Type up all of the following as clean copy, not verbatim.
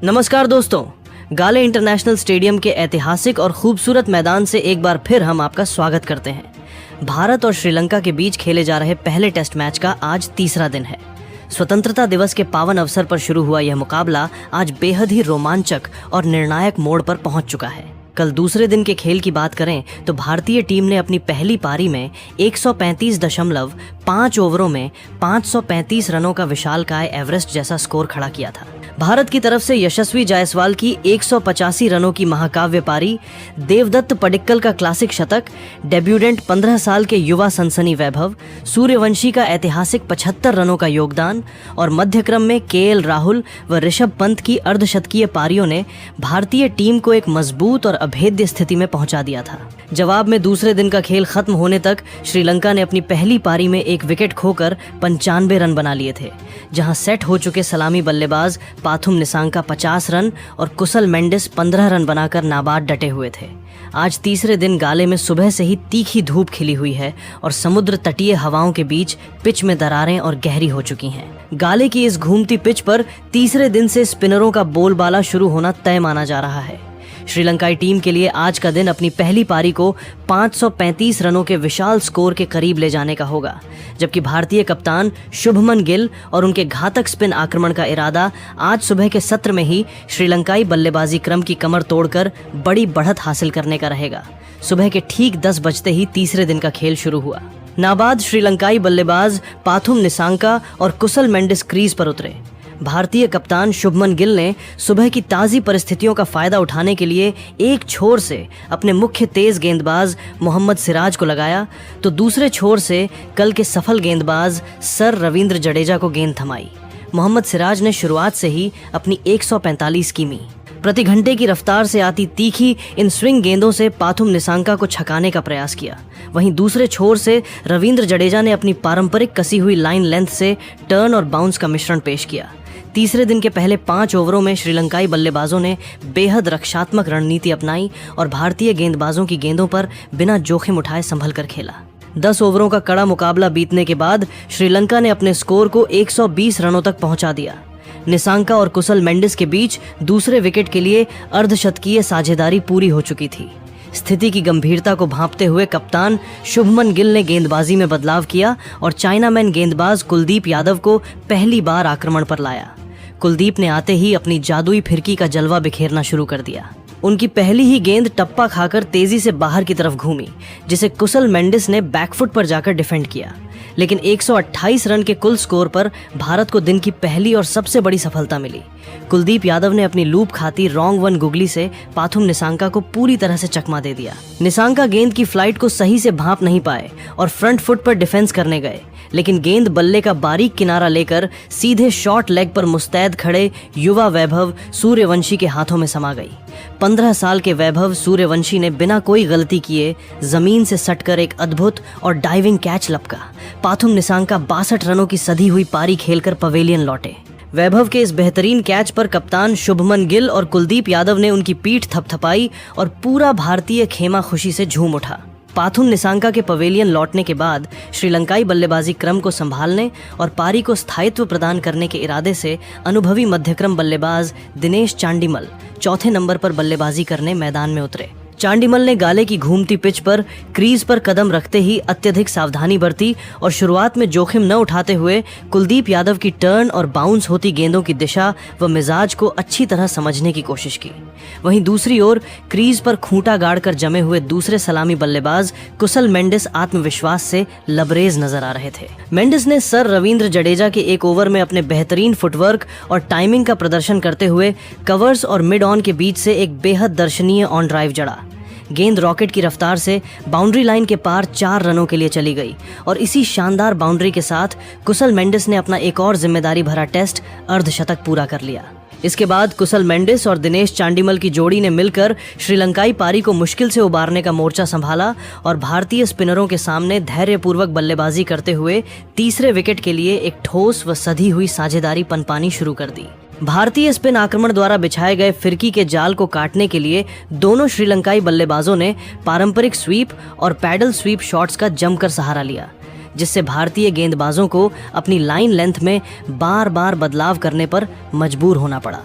नमस्कार दोस्तों, गाले इंटरनेशनल स्टेडियम के ऐतिहासिक और खूबसूरत मैदान से एक बार फिर हम आपका स्वागत करते हैं। भारत और श्रीलंका के बीच खेले जा रहे पहले टेस्ट मैच का आज तीसरा दिन है। स्वतंत्रता दिवस के पावन अवसर पर शुरू हुआ यह मुकाबला आज बेहद ही रोमांचक और निर्णायक मोड़ पर पहुंच चुका है। कल दूसरे दिन के खेल की बात करें तो भारतीय टीम ने अपनी पहली पारी में 135.5 ओवरों में 535 रनों का विशालकाय एवरेस्ट जैसा स्कोर खड़ा किया था। भारत की तरफ से यशस्वी जायसवाल की 185 रनों की महाकाव्य पारी, देवदत्त पडिक्कल का क्लासिक शतक, डेब्यूटेंट 15 साल के युवा सनसनी वैभव, सूर्यवंशी का ऐतिहासिक 75 रनों का योगदान और मध्यक्रम में केएल राहुल व ऋषभ पंत की अर्धशतकीय पारियों ने भारतीय टीम को एक मजबूत और अभेद्य स्थिति में पहुंचा दिया था। जवाब में दूसरे दिन का खेल खत्म होने तक श्रीलंका ने अपनी पहली पारी में एक विकेट खोकर 95 रन बना लिए थे, जहां सेट हो चुके सलामी बल्लेबाज पाथुम निसांका 50 रन और कुशल मेंडिस 15 रन बनाकर नाबाद डटे हुए थे। आज तीसरे दिन गाले में सुबह से ही तीखी धूप खिली हुई है और समुद्र तटीय हवाओं के बीच पिच में दरारें और गहरी हो चुकी हैं। गाले की इस घूमती पिच पर तीसरे दिन से स्पिनरों का बोलबाला शुरू होना तय माना जा रहा है। श्रीलंकाई टीम के लिए आज का दिन अपनी पहली पारी को 535 रनों के विशाल स्कोर के करीब ले जाने का होगा, जबकि भारतीय कप्तान शुभमन गिल और उनके घातक स्पिन आक्रमण का इरादा आज सुबह के सत्र में ही श्रीलंकाई बल्लेबाजी क्रम की कमर तोड़कर बड़ी बढ़त हासिल करने का रहेगा। सुबह के ठीक 10 बजते ही तीसरे दिन का खेल शुरू हुआ। नाबाद श्रीलंकाई बल्लेबाज पाथुम निसांका और कुशल मेंडिस क्रीज पर उतरे। भारतीय कप्तान शुभमन गिल ने सुबह की ताज़ी परिस्थितियों का फायदा उठाने के लिए एक छोर से अपने मुख्य तेज गेंदबाज मोहम्मद सिराज को लगाया, तो दूसरे छोर से कल के सफल गेंदबाज सर रविंद्र जडेजा को गेंद थमाई। मोहम्मद सिराज ने शुरुआत से ही अपनी 145 किमी प्रति घंटे की रफ्तार से आती तीखी इन स्विंग गेंदों से पाथुम निसांका को छकाने का प्रयास किया। वहीं दूसरे छोर से रविंद्र जडेजा ने अपनी पारंपरिक कसी हुई लाइन लेंथ से टर्न और बाउंस का मिश्रण पेश किया। तीसरे दिन के पहले 5 ओवरों में श्रीलंकाई बल्लेबाजों ने बेहद रक्षात्मक रणनीति अपनाई और भारतीय गेंदबाजों की गेंदों पर बिना जोखिम उठाए संभल कर खेला। 10 ओवरों का कड़ा मुकाबला बीतने के बाद श्रीलंका ने अपने स्कोर को 120 रनों तक पहुंचा दिया। निसांका और कुशल मेंडिस के बीच दूसरे विकेट के लिए अर्धशतकीय साझेदारी पूरी हो चुकी थी। स्थिति की गंभीरता को भांपते हुए कप्तान शुभमन गिल ने गेंदबाजी में बदलाव किया और चाइनामैन गेंदबाज कुलदीप यादव को पहली बार आक्रमण पर लाया। कुलदीप ने आते ही अपनी जादुई फिरकी का जलवा बिखेरना शुरू कर दिया। उनकी पहली ही गेंद टप्पा खाकर तेजी से बाहर की तरफ घूमी, जिसे कुशल मेंडिस ने बैकफुट पर जाकर डिफेंड किया। लेकिन 128 रन के कुल स्कोर पर भारत को दिन की पहली और सबसे बड़ी सफलता मिली। कुलदीप यादव ने अपनी लूप खाती रॉन्ग वन गुगली से पाथुम निसांका को पूरी तरह से चकमा दे दिया। निसांका गेंद की फ्लाइट को सही से भांप नहीं पाए और फ्रंट फुट पर डिफेंस करने गए, लेकिन गेंद बल्ले का बारीक किनारा लेकर सीधे शॉर्ट लेग पर मुस्तैद खड़े युवा वैभव सूर्यवंशी के हाथों में समा गई। 15 साल के वैभव सूर्यवंशी ने बिना कोई गलती किए जमीन से सटकर एक अद्भुत और डाइविंग कैच लपका। पाथुम निसांका 62 रनों की सधी हुई पारी खेलकर पवेलियन लौटे। वैभव के इस बेहतरीन कैच पर कप्तान शुभमन गिल और कुलदीप यादव ने उनकी पीठ थपथपाई और पूरा भारतीय खेमा खुशी से झूम उठा। पाथुम निसांका के पवेलियन लौटने के बाद श्रीलंकाई बल्लेबाजी क्रम को संभालने और पारी को स्थायित्व प्रदान करने के इरादे से अनुभवी मध्यक्रम बल्लेबाज दिनेश चांडिमल चौथे नंबर पर बल्लेबाजी करने मैदान में उतरे। चांडिमल ने गाले की घूमती पिच पर क्रीज पर कदम रखते ही अत्यधिक सावधानी बरती और शुरुआत में जोखिम न उठाते हुए कुलदीप यादव की टर्न और बाउंस होती गेंदों की दिशा व मिजाज को अच्छी तरह समझने की कोशिश की। वहीं दूसरी ओर क्रीज पर खूंटा गाड़कर जमे हुए दूसरे सलामी बल्लेबाज कुशल मेंडिस आत्मविश्वास से लबरेज नजर आ रहे थे। मेंडिस ने सर रविंद्र जडेजा के एक ओवर में अपने बेहतरीन फुटवर्क और टाइमिंग का प्रदर्शन करते हुए कवर्स और मिड ऑन के बीच से एक बेहद दर्शनीय ऑन ड्राइव जड़ा। गेंद रॉकेट की रफ्तार से बाउंड्री लाइन के पार 4 रनों के लिए चली गई और इसी शानदार बाउंड्री के साथ कुशल मेंडिस ने अपना एक और जिम्मेदारी भरा टेस्ट अर्धशतक पूरा कर लिया। इसके बाद कुशल मेंडिस और दिनेश चांडिमल की जोड़ी ने मिलकर श्रीलंकाई पारी को मुश्किल से उबारने का मोर्चा संभाला और भारतीय स्पिनरों के सामने धैर्यपूर्वक बल्लेबाजी करते हुए तीसरे विकेट के लिए एक ठोस व सधी हुई साझेदारी पनपानी शुरू कर दी। भारतीय स्पिन आक्रमण द्वारा बिछाए गए फिरकी के जाल को काटने के लिए दोनों श्रीलंकाई बल्लेबाजों ने पारंपरिक स्वीप और पैडल स्वीप शॉट्स का जमकर सहारा लिया, जिससे भारतीय गेंदबाजों को अपनी लाइन लेंथ में बार बार बदलाव करने पर मजबूर होना पड़ा।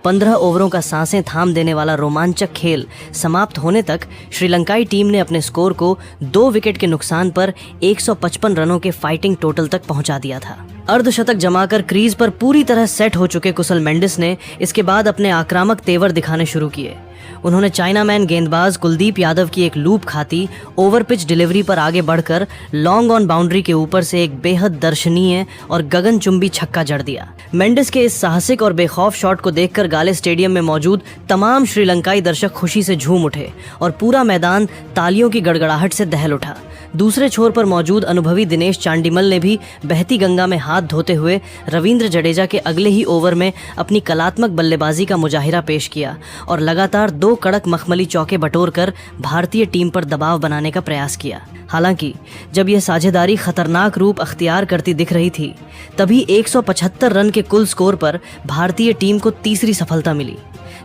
15 ओवरों का सांसें थाम देने वाला रोमांचक खेल समाप्त होने तक श्रीलंकाई टीम ने अपने स्कोर को 2 विकेट के नुकसान पर 155 रनों के फाइटिंग टोटल तक पहुंचा दिया था। अर्धशतक जमाकर क्रीज पर पूरी तरह सेट हो चुके कुशल मेंडिस ने इसके बाद अपने आक्रामक तेवर दिखाने शुरू किए। उन्होंने चाइनामैन गेंदबाज कुलदीप यादव की एक लूप खाती ओवर पिच डिलीवरी पर आगे बढ़कर लॉन्ग ऑन बाउंड्री के ऊपर से एक बेहद दर्शनीय और गगनचुंबी छक्का जड़ दिया। मेंडिस के इस साहसिक और बेखौफ शॉट को देखकर गाले स्टेडियम में मौजूद तमाम श्रीलंकाई दर्शक खुशी से झूम उठे और पूरा मैदान तालियों की गड़गड़ाहट से दहल उठा। दूसरे छोर पर मौजूद अनुभवी दिनेश चांडिमल ने भी बहती गंगा में हाथ धोते हुए रविंद्र जडेजा के अगले ही ओवर में अपनी कलात्मक बल्लेबाजी का मुजाहिरा पेश किया और लगातार 2 कड़क मखमली चौके बटोरकर भारतीय टीम पर दबाव बनाने का प्रयास किया। हालांकि जब यह साझेदारी खतरनाक रूप अख्तियार करती दिख रही थी, तभी 175 रन के कुल स्कोर पर भारतीय टीम को तीसरी सफलता मिली,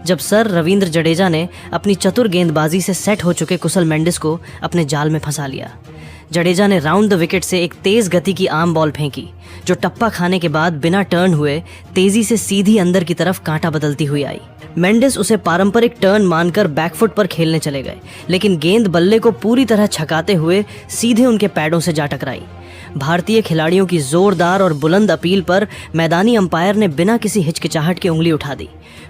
जब सर रविंद्र जडेजा ने अपनी चतुर गेंदबाजी से सेट हो चुके कुशल मेंडिस को अपने जाल में फंसा लिया। जडेजा ने राउंड द विकेट से एक तेज गति की आम बॉल फेंकी, जो टप्पा खाने के बाद बिना टर्न हुए तेजी से सीधी अंदर की तरफ कांटा बदलती हुई आई। मेंडिस उसे पारंपरिक टर्न मानकर बैकफुट पर खेलने चले गए, लेकिन गेंद बल्ले को पूरी तरह छकाते हुए सीधे उनके पैडों से जा टकराई। भारतीय खिलाड़ियों की जोरदार और बुलंद अपील पर मैदानी अंपायर ने बिना किसी हिचकिचाहट के उंगली उठा दी।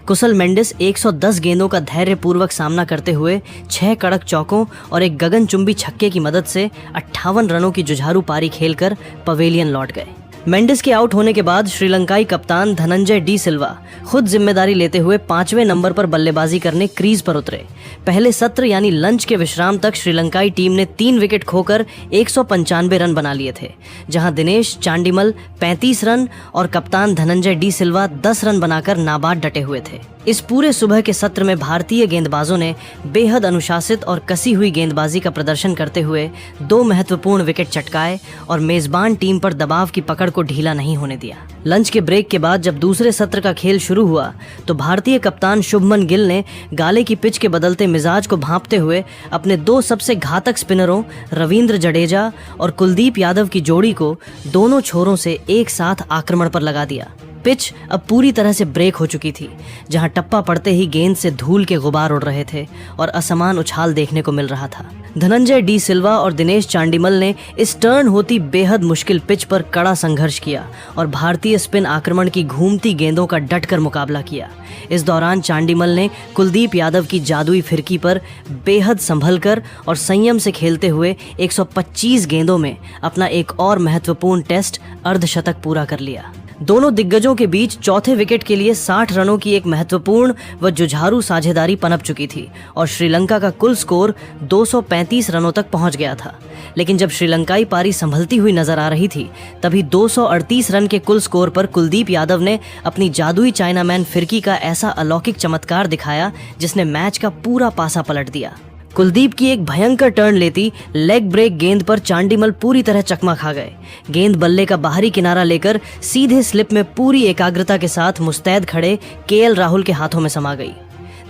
कुशल मेंडिस 110 गेंदों का धैर्यपूर्वक सामना करते हुए 6 कड़क चौकों और एक गगनचुंबी छक्के की मदद से 58 रनों की जुझारू पारी खेलकर पवेलियन लौट गए। मेंडिस के आउट होने के बाद श्रीलंकाई कप्तान धनंजय डी सिल्वा खुद जिम्मेदारी लेते हुए 5वें नंबर पर बल्लेबाजी करने क्रीज पर उतरे। पहले सत्र यानी लंच के विश्राम तक श्रीलंकाई टीम ने 3 विकेट खोकर 195 रन बना लिए थे, जहां दिनेश चांडिमल 35 रन और कप्तान धनंजय डी सिल्वा 10 रन बनाकर नाबाद डटे हुए थे। इस पूरे सुबह के सत्र में भारतीय गेंदबाजों ने बेहद अनुशासित और कसी हुई गेंदबाजी का प्रदर्शन करते हुए 2 महत्वपूर्ण विकेट चटकाए और मेजबान टीम पर दबाव की पकड़ को ढीला नहीं होने दिया। लंच के ब्रेक के बाद जब दूसरे सत्र का खेल शुरू हुआ तो भारतीय कप्तान शुभमन गिल ने गाले की पिच के बदलते मिजाज को भांपते हुए अपने 2 सबसे घातक स्पिनरों रविंद्र जडेजा और कुलदीप यादव की जोड़ी को दोनों छोरों से एक साथ आक्रमण पर लगा दिया। पिच अब पूरी तरह से ब्रेक हो चुकी थी, जहां टप्पा पड़ते ही गेंद से धूल के गुबार उड़ रहे थे और असमान उछाल देखने को मिल रहा था। धनंजय डी सिल्वा और दिनेश चांडिमल ने इस टर्न होती बेहद मुश्किल पिच पर कड़ा संघर्ष किया और भारतीय स्पिन आक्रमण की घूमती गेंदों का डटकर मुकाबला किया। इस दौरान चांडिमल ने कुलदीप यादव की जादुई फिरकी पर बेहद संभलकर और संयम से खेलते हुए 125 गेंदों में अपना एक और महत्वपूर्ण टेस्ट अर्धशतक पूरा कर लिया। दोनों दिग्गजों के बीच चौथे विकेट के लिए 60 रनों की एक महत्वपूर्ण व जुझारू साझेदारी पनप चुकी थी और श्रीलंका का कुल स्कोर 235 रनों तक पहुंच गया था। लेकिन जब श्रीलंकाई पारी संभलती हुई नजर आ रही थी, तभी 238 रन के कुल स्कोर पर कुलदीप यादव ने अपनी जादुई चाइनामैन फिरकी का ऐसा अलौकिक चमत्कार दिखाया जिसने मैच का पूरा पासा पलट दिया। कुलदीप की एक भयंकर टर्न लेती लेग ब्रेक गेंद पर चांडिमल पूरी तरह चकमा खा गए। गेंद बल्ले का बाहरी किनारा लेकर सीधे स्लिप में पूरी एकाग्रता के साथ मुस्तैद खड़े केएल राहुल के हाथों में समा गई।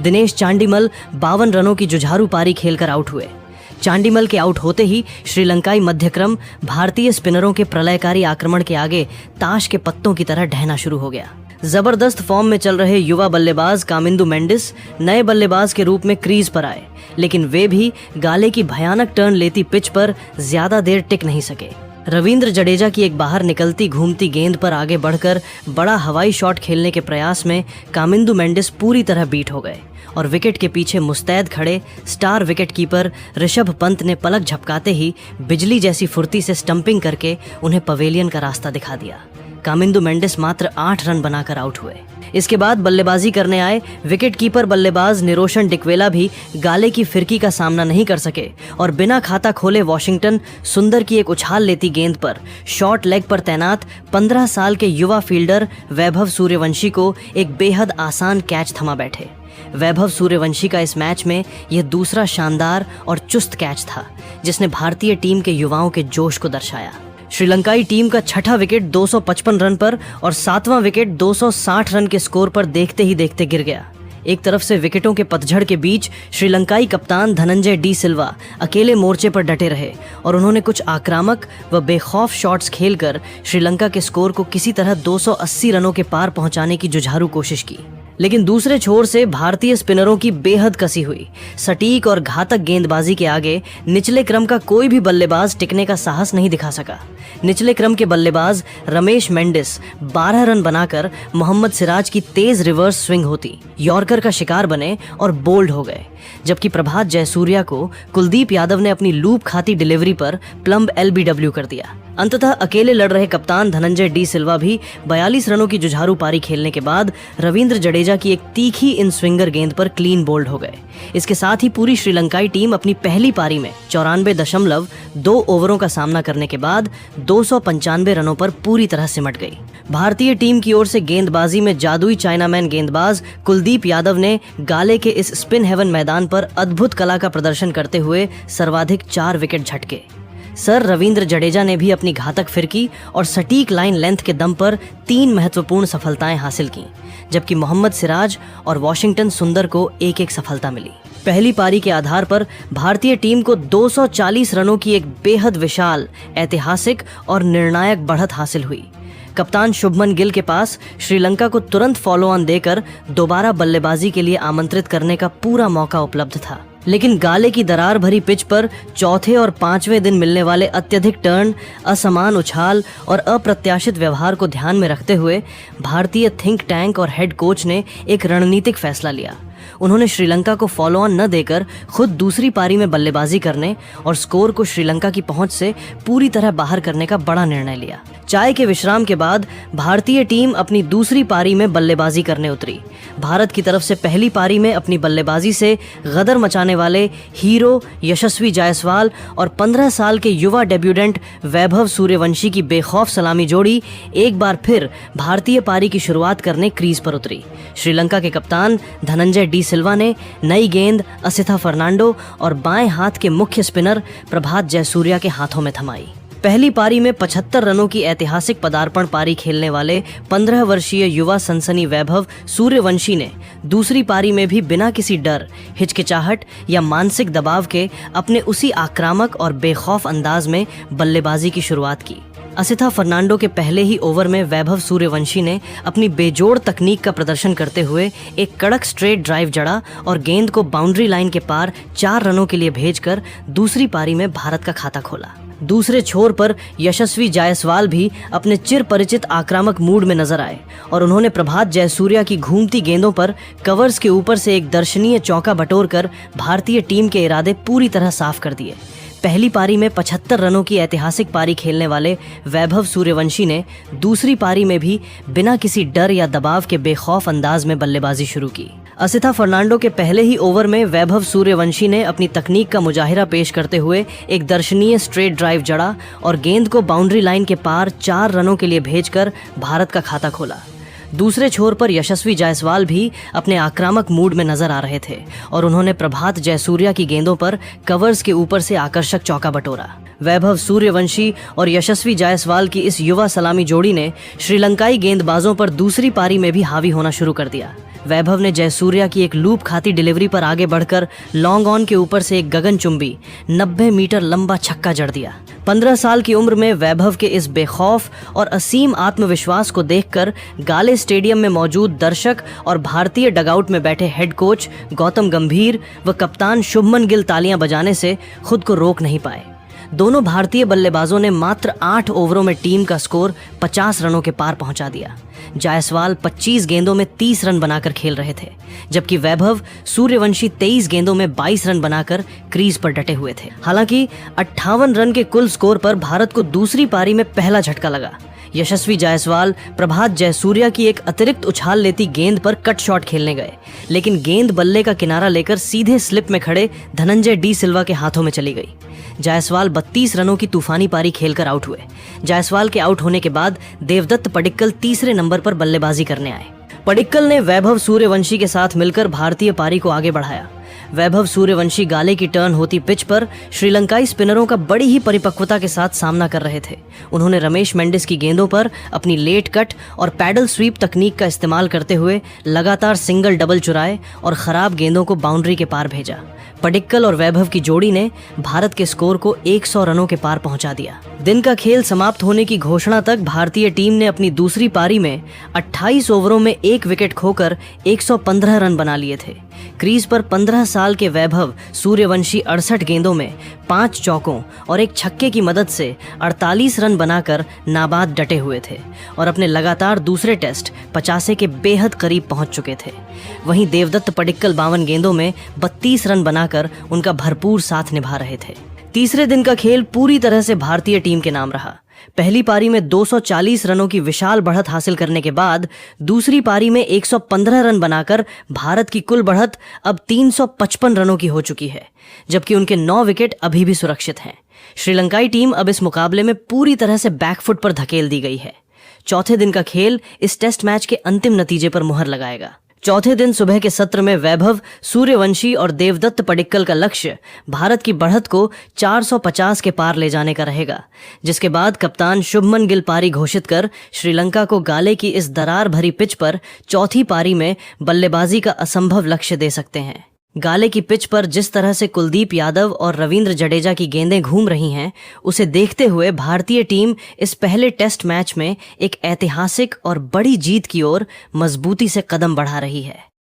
दिनेश चांडिमल 52 रनों की जुझारू पारी खेलकर आउट हुए। चांडिमल के आउट होते ही श्रीलंकाई मध्यक्रम भारतीय स्पिनरों के प्रलयकारी आक्रमण के आगे ताश के पत्तों की तरह ढहना शुरू हो गया। जबरदस्त फॉर्म में चल रहे युवा बल्लेबाज कामिंदु मेंडिस नए बल्लेबाज के रूप में क्रीज पर आए, लेकिन वे भी गाले की भयानक टर्न लेती पिच पर ज्यादा देर टिक नहीं सके। रविंद्र जडेजा की एक बाहर निकलती घूमती गेंद पर आगे बढ़कर बड़ा हवाई शॉट खेलने के प्रयास में कामिंदु मेंडिस पूरी तरह बीट हो गए और विकेट के पीछे मुस्तैद खड़े star wicket keeper Rishabh Pant ने पलक झपकाते ही बिजली जैसी फुर्ती से स्टंपिंग करके उन्हें पवेलियन का रास्ता दिखा दिया। कामिंदु मेंडिस मात्र 8 रन बनाकर आउट हुए। इसके बाद बल्लेबाजी करने आए विकेट कीपर बल्लेबाज निरोशन डिकवेला भी गाले की फिरकी का सामना नहीं कर सके और बिना खाता खोले वॉशिंगटन सुंदर की एक उछाल लेती गेंद पर शॉर्ट लेग पर तैनात 15 साल के युवा फील्डर वैभव सूर्यवंशी को एक बेहद आसान कैच थमा बैठे। वैभव सूर्यवंशी का इस मैच में यह दूसरा शानदार और चुस्त कैच था जिसने भारतीय टीम के युवाओं के जोश को दर्शाया। श्रीलंकाई टीम का छठा विकेट 255 रन पर और 7वां विकेट 260 रन के स्कोर पर देखते ही देखते गिर गया। एक तरफ से विकेटों के पतझड़ के बीच श्रीलंकाई कप्तान धनंजय डी सिल्वा अकेले मोर्चे पर डटे रहे और उन्होंने कुछ आक्रामक व बेखौफ शॉट्स खेलकर श्रीलंका के स्कोर को किसी तरह 280 रनों के पार पहुंचाने की जुझारू कोशिश की। लेकिन दूसरे छोर से भारतीय स्पिनरों की बेहद कसी हुई सटीक और घातक गेंदबाजी के आगे निचले क्रम का कोई भी बल्लेबाज टिकने का साहस नहीं दिखा सका। निचले क्रम के बल्लेबाज रमेश मेंडिस 12 रन बनाकर मोहम्मद सिराज की तेज रिवर्स स्विंग होती यॉर्कर का शिकार बने और बोल्ड हो गए, जबकि प्रभात जयसूर्या को कुलदीप यादव ने अपनी लूप खाती डिलीवरी पर प्लम्ब LBW कर दिया। अंततः अकेले लड़ रहे कप्तान धनंजय डी सिल्वा भी 42 रनों की जुझारू पारी खेलने के बाद रविंद्र जडेजा की एक तीखी इन स्विंगर गेंद पर क्लीन बोल्ड हो गए। इसके साथ ही पूरी श्रीलंकाई टीम अपनी पहली पारी में 94.2 ओवरों का सामना करने के बाद 295 रनों पर पूरी तरह सिमट गई। भारतीय टीम की ओर से गेंदबाजी में जादुई चाइनामैन गेंदबाज कुलदीप यादव ने गाले के इस स्पिन हेवन मैदान पर अद्भुत कला का प्रदर्शन करते हुए सर्वाधिक 4 विकेट झटके। सर रविंद्र जडेजा ने भी अपनी घातक फिरकी और सटीक लाइन लेंथ के दम पर 3 महत्वपूर्ण सफलताएं हासिल की, जबकि मोहम्मद सिराज और वॉशिंगटन सुंदर को एक सफलता मिली। पहली पारी के आधार पर भारतीय टीम को 240 रनों की एक बेहद विशाल, ऐतिहासिक और निर्णायक बढ़त हासिल हुई। कप्तान शुभमन गिल के पास श्रीलंका को तुरंत फॉलो ऑन देकर दोबारा बल्लेबाजी के लिए आमंत्रित करने का पूरा मौका उपलब्ध था, लेकिन गाले की दरार भरी पिच पर चौथे और 5वें दिन मिलने वाले अत्यधिक टर्न, असमान उछाल और अप्रत्याशित व्यवहार को ध्यान में रखते हुए भारतीय थिंक टैंक और हेड कोच ने एक रणनीतिक फैसला लिया। उन्होंने श्रीलंका को फॉलो ऑन न देकर खुद दूसरी पारी में बल्लेबाजी करने और स्कोर को श्रीलंका की पहुंच से पूरी तरह बाहर करने का बड़ा निर्णय लिया। चाय के विश्राम के बाद भारतीय टीम अपनी दूसरी पारी में बल्लेबाजी करने उतरी। भारत की तरफ से पहली पारी में अपनी बल्लेबाजी से गदर मचाने वाले हीरो यशस्वी जायसवाल और 15 साल के युवा डेब्यूटेंट वैभव सूर्यवंशी की बेखौफ सलामी जोड़ी एक बार फिर भारतीय पारी की शुरुआत करने क्रीज पर उतरी। श्रीलंका के कप्तान धनंजय डी सिल्वा ने नई गेंद असिथा फर्नांडो और बाएं हाथ के मुख्य स्पिनर प्रभात जयसूर्या के हाथों में थमाई। पहली पारी में 75 रनों की ऐतिहासिक पदार्पण पारी खेलने वाले 15 वर्षीय युवा सनसनी वैभव सूर्यवंशी ने दूसरी पारी में भी बिना किसी डर, हिचकिचाहट या मानसिक दबाव के अपने उसी आक्रामक और बेखौफ अंदाज में बल्लेबाजी की शुरुआत की। असिथा फर्नांडो के पहले ही ओवर में वैभव सूर्यवंशी ने अपनी बेजोड़ तकनीक का प्रदर्शन करते हुए एक कड़क स्ट्रेट ड्राइव जड़ा और गेंद को बाउंड्री लाइन के पार 4 रनों के लिए भेजकर दूसरी पारी में भारत का खाता खोला। दूसरे छोर पर यशस्वी जायसवाल भी अपने चिर परिचित आक्रामक मूड में नजर आए और उन्होंने प्रभात जयसूर्या की घूमती गेंदों पर कवर्स के ऊपर से एक दर्शनीय चौका बटोरकर भारतीय टीम के इरादे पूरी तरह साफ कर दिए। पहली पारी में 75 रनों की ऐतिहासिक पारी खेलने वाले वैभव सूर्यवंशी ने दूसरी पारी में भी बिना किसी डर या दबाव के बेखौफ अंदाज में बल्लेबाजी शुरू की। असिथा फर्नांडो के पहले ही ओवर में वैभव सूर्यवंशी ने अपनी तकनीक का मुजाहिरा पेश करते हुए एक दर्शनीय स्ट्रेट ड्राइव जड़ा और गेंद को बाउंड्री लाइन के पार 4 रनों के लिए भेजकर भारत का खाता खोला। दूसरे छोर पर यशस्वी जायसवाल भी अपने आक्रामक मूड में नजर आ रहे थे और उन्होंने प्रभात जयसूर्या की गेंदों पर कवर्स के ऊपर से आकर्षक चौका बटोरा। वैभव सूर्यवंशी और यशस्वी जायसवाल की इस युवा सलामी जोड़ी ने श्रीलंकाई गेंदबाजों पर दूसरी पारी में भी हावी होना शुरू कर दिया। वैभव ने जयसूर्या की एक लूप खाती डिलीवरी पर आगे बढ़कर लॉन्ग ऑन के ऊपर से एक गगनचुंबी 90 मीटर लंबा छक्का जड़ दिया। 15 साल की उम्र में वैभव के इस बेखौफ और असीम आत्मविश्वास को देखकर गाले स्टेडियम में मौजूद दर्शक और भारतीय डगआउट में बैठे हेड कोच गौतम गंभीर व कप्तान शुभमन गिल तालियां बजाने से खुद को रोक नहीं पाए। दोनों भारतीय बल्लेबाजों ने मात्र 8 ओवरों में टीम का स्कोर 50 रनों के पार पहुंचा दिया। जायसवाल 25 गेंदों में 30 रन बनाकर खेल रहे थे, जबकि वैभव सूर्यवंशी 23 गेंदों में 22 रन बनाकर क्रीज पर डटे हुए थे। हालांकि 58 रन के कुल स्कोर पर भारत को दूसरी पारी में पहला झटका लगा। यशस्वी जायसवाल प्रभात जयसूर्या की एक अतिरिक्त उछाल लेती गेंद पर कट शॉट खेलने गए, लेकिन गेंद बल्ले का किनारा लेकर सीधे स्लिप में खड़े धनंजय डी सिल्वा के हाथों में चली गई। जायसवाल 32 रनों की तूफानी पारी खेलकर आउट हुए। जायसवाल के आउट होने के बाद देवदत्त पडिक्कल तीसरे नंबर पर बल्लेबाजी करने आए। पडिक्कल ने वैभव सूर्यवंशी के साथ मिलकर भारतीय पारी को आगे बढ़ाया। वैभव सूर्यवंशी गाले की टर्न होती पिच पर श्रीलंकाई स्पिनरों का बड़ी ही परिपक्वता के साथ सामना कर रहे थे। उन्होंने रमेश मेंडिस की गेंदों पर अपनी लेट कट और पैडल स्वीप तकनीक का इस्तेमाल करते हुए लगातार सिंगल डबल चुराए और खराब गेंदों को बाउंड्री के पार भेजा। पडिक्कल और वैभव की जोड़ी ने भारत के स्कोर को 100 रनों के पार पहुंचा दिया। दिन का खेल समाप्त होने की घोषणा तक भारतीय टीम ने अपनी दूसरी पारी में 28 ओवरों में 1 विकेट खोकर 115 रन बना लिए थे। क्रीज पर 15 साल के वैभव सूर्यवंशी 68 गेंदों में 5 चौकों और 1 छक्के की मदद से 48 रन बनाकर नाबाद डटे हुए थे और अपने लगातार दूसरे टेस्ट 50 के बेहद करीब पहुंच चुके थे। वहीं देवदत्त पडिक्कल 52 गेंदों में 32 रन बनाकर उनका भरपूर साथ निभा रहे थे। तीसरे दिन का खेल पूरी तरह से भारतीय टीम के नाम रहा। पहली पारी में 240 रनों की विशाल बढ़त हासिल करने के बाद दूसरी पारी में 115 रन बनाकर भारत की कुल बढ़त अब 355 रनों की हो चुकी है, जबकि उनके 9 विकेट अभी भी सुरक्षित हैं। श्रीलंकाई टीम अब इस मुकाबले में पूरी तरह से बैकफुट पर धकेल दी गई है। चौथे दिन का खेल इस टेस्ट मैच के अंतिम नतीजे पर मुहर लगाएगा। चौथे दिन सुबह के सत्र में वैभव, सूर्यवंशी और देवदत्त पडिक्कल का लक्ष्य भारत की बढ़त को 450 के पार ले जाने का रहेगा, जिसके बाद कप्तान शुभमन गिल पारी घोषित कर श्रीलंका को गाले की इस दरार भरी पिच पर चौथी पारी में बल्लेबाजी का असंभव लक्ष्य दे सकते हैं। गाले की पिच पर जिस तरह से कुलदीप यादव और रविंद्र जडेजा की गेंदें घूम रही हैं, उसे देखते हुए भारतीय टीम इस पहले टेस्ट मैच में एक ऐतिहासिक और बड़ी जीत की ओर मजबूती से कदम बढ़ा रही है।